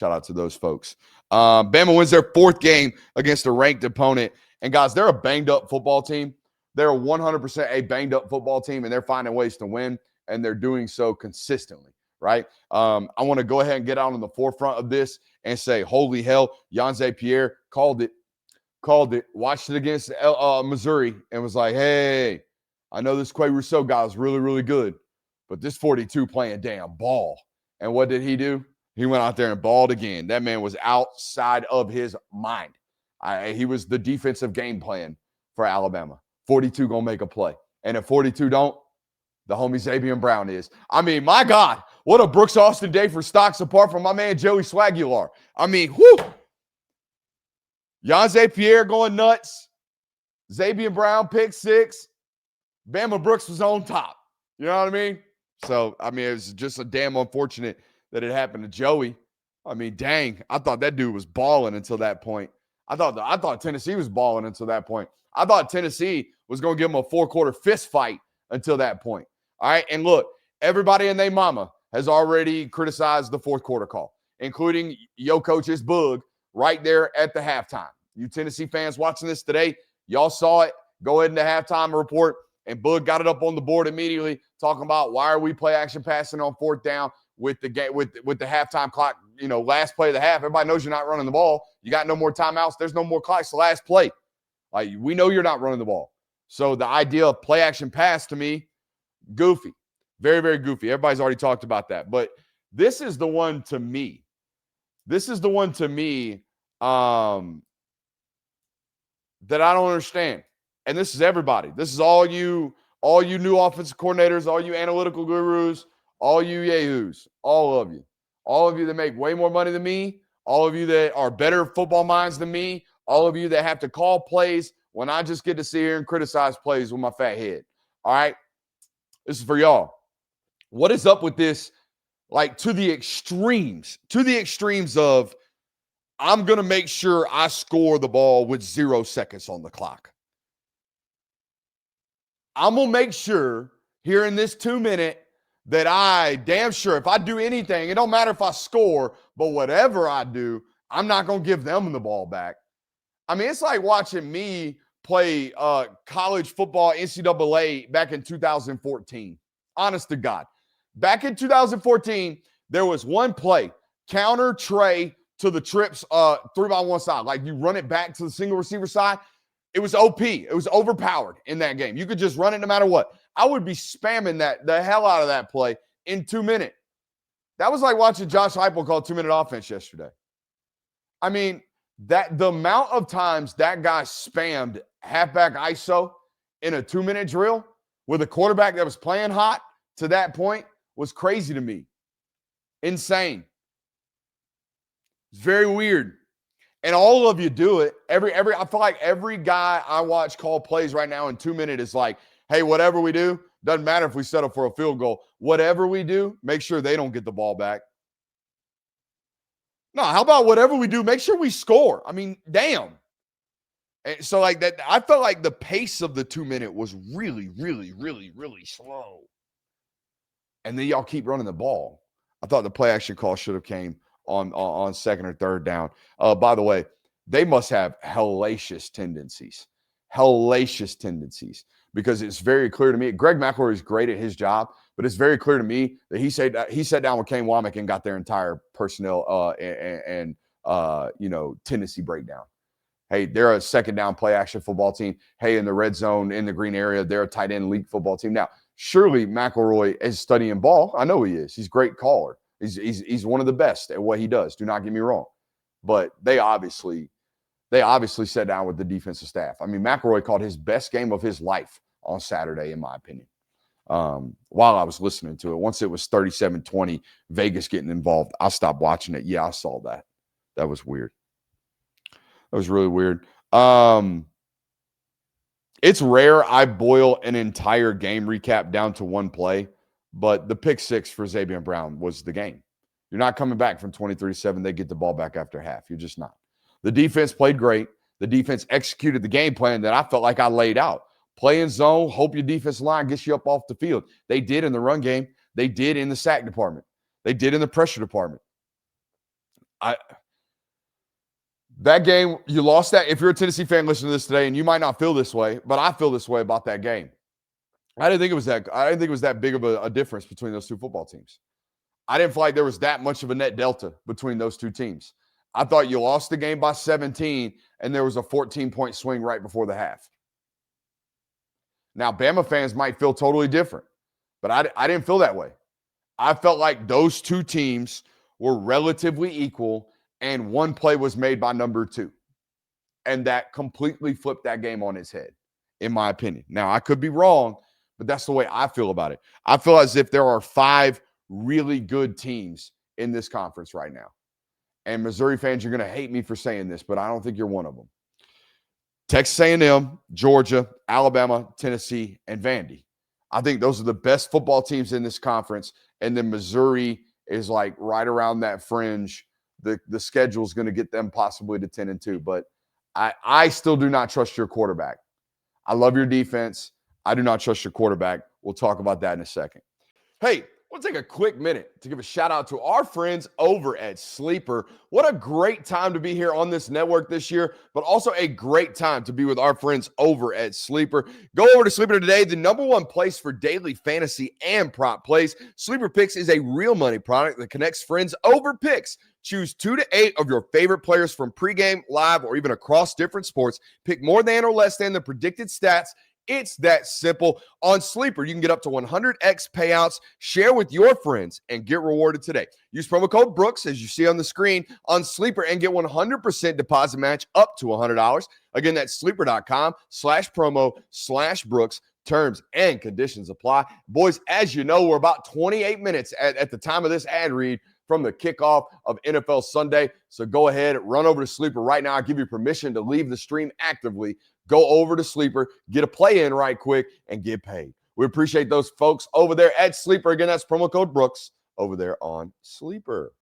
Shout out to those folks. Bama wins their 4th game against a ranked opponent. And, guys, they're a banged-up football team. They're 100% a banged-up football team, and they're finding ways to win, and they're doing so consistently, right? I want to go ahead and get out on the forefront of this and say, holy hell, Yanze Pierre called it, watched it against Missouri, and was like, hey, I know this Quay Rousseau guy is really, really good, but this 42 playing damn ball. And what did he do? He went out there and balled again. That man was outside of his mind. He was the defensive game plan for Alabama. 42 going to make a play. And if 42 don't, the homie Xavier Brown is. I mean, my God, what a Brooks Austin day for stocks apart from my man Joey Swagular. I mean, whoo. Yanze Pierre going nuts. Xavier Brown, pick 6. Bama Brooks was on top. You know what I mean? So, I mean, it was just a damn unfortunate that it happened to Joey. I mean, dang, I thought that dude was balling until that point. I thought Tennessee was balling until that point. I thought Tennessee was going to give him a 4-quarter fist fight until that point. All right, and look, everybody and their mama has already criticized the 4th quarter call, including yo coach's Boog right there at the halftime. You Tennessee fans watching this today, y'all saw it. Go ahead in the halftime report, and Boog got it up on the board immediately, talking about why are we play action passing on 4th down with the game with the halftime clock. You know, last play of the half. Everybody knows you're not running the ball. You got no more timeouts. There's no more clock. It's the last play. Like, we know you're not running the ball. So the idea of play action pass to me, goofy. Very, very goofy. Everybody's already talked about that. But this is the one to me. That I don't understand. And this is everybody. This is all you new offensive coordinators, all you analytical gurus, all you yahoos, all of you. All of you that make way more money than me, all of you that are better football minds than me, all of you that have to call plays when I just get to sit here and criticize plays with my fat head. All right? This is for y'all. What is up with this? Like, to the extremes of I'm going to make sure I score the ball with 0 seconds on the clock. I'm going to make sure here in this 2-minute that I damn sure if I do anything, it don't matter if I score, but whatever I do, I'm not going to give them the ball back. I mean, it's like watching me play college football NCAA back in 2014. Honest to God. Back in 2014, there was one play, counter tray to the trips 3-by-1 side. Like, you run it back to the single receiver side. It was OP. It was overpowered in that game. You could just run it no matter what. I would be spamming the hell out of that play in 2 minutes. That was like watching Josh Heupel call 2-minute offense yesterday. I mean, that the amount of times that guy spammed halfback ISO in a 2-minute drill with a quarterback that was playing hot to that point was crazy to me. Insane. It's very weird. And all of you do it. I feel like every guy I watch call plays right now in 2 minutes is like, hey, whatever we do, doesn't matter if we settle for a field goal. Whatever we do, make sure they don't get the ball back. No, how about whatever we do, make sure we score? I mean, damn. And so, like that, I felt like the pace of the 2 minute was really, really, really, really slow. And then y'all keep running the ball. I thought the play action call should have came on 2nd or 3rd down. By the way, they must have hellacious tendencies. Because it's very clear to me. Greg McElroy is great at his job, but it's very clear to me that he sat down with Kane Womack and got their entire personnel and Tennessee breakdown. Hey, they're a 2nd down play action football team. Hey, in the red zone, in the green area, they're a tight end league football team. Now, surely McElroy is studying ball. I know he is. He's a great caller. He's one of the best at what he does. Do not get me wrong. But they obviously sat down with the defensive staff. I mean, McElroy called his best game of his life on Saturday, in my opinion, while I was listening to it. Once it was 37-20, Vegas getting involved, I stopped watching it. Yeah, I saw that. That was weird. That was really weird. It's rare I boil an entire game recap down to one play, but the pick 6 for Xavier Brown was the game. You're not coming back from 23-7. They get the ball back after half. You're just not. The defense played great. The defense executed the game plan that I felt like I laid out. Play in zone, hope your defensive line gets you up off the field. They did in the run game. They did in the sack department. They did in the pressure department. I That game, you lost that. If you're a Tennessee fan listening to this today, and you might not feel this way, but I feel this way about that game. I didn't think it was that big of a difference between those two football teams. I didn't feel like there was that much of a net delta between those two teams. I thought you lost the game by 17, and there was a 14-point swing right before the half. Now, Bama fans might feel totally different, but I didn't feel that way. I felt like those two teams were relatively equal, and one play was made by number two. And that completely flipped that game on its head, in my opinion. Now, I could be wrong, but that's the way I feel about it. I feel as if there are 5 really good teams in this conference right now. And Missouri fans, you're going to hate me for saying this, but I don't think you're one of them. Texas A&M, Georgia, Alabama, Tennessee, and Vandy. I think those are the best football teams in this conference. And then Missouri is like right around that fringe. The schedule is going to get them possibly to 10-2. But I still do not trust your quarterback. I love your defense. I do not trust your quarterback. We'll talk about that in a second. Hey, I want to take a quick minute to give a shout out to our friends over at Sleeper. What a great time to be here on this network this year, but also a great time to be with our friends over at Sleeper. Go over to Sleeper today, the #1 place for daily fantasy and prop plays. Sleeper Picks is a real money product that connects friends over picks. Choose 2 to 8 of your favorite players from pregame, live, or even across different sports. Pick more than or less than the predicted stats. It's that simple. On Sleeper, you can get up to 100x payouts, share with your friends, and get rewarded today. Use promo code Brooks, as you see on the screen, on Sleeper and get 100% deposit match up to $100. Again, that's sleeper.com/promo/Brooks. Terms and conditions apply. Boys, as you know, we're about 28 minutes at the time of this ad read from the kickoff of NFL Sunday. So go ahead, run over to Sleeper right now. I give you permission to leave the stream actively. Go over to Sleeper, get a play in right quick, and get paid. We appreciate those folks over there at Sleeper. Again, that's promo code Brooks over there on Sleeper.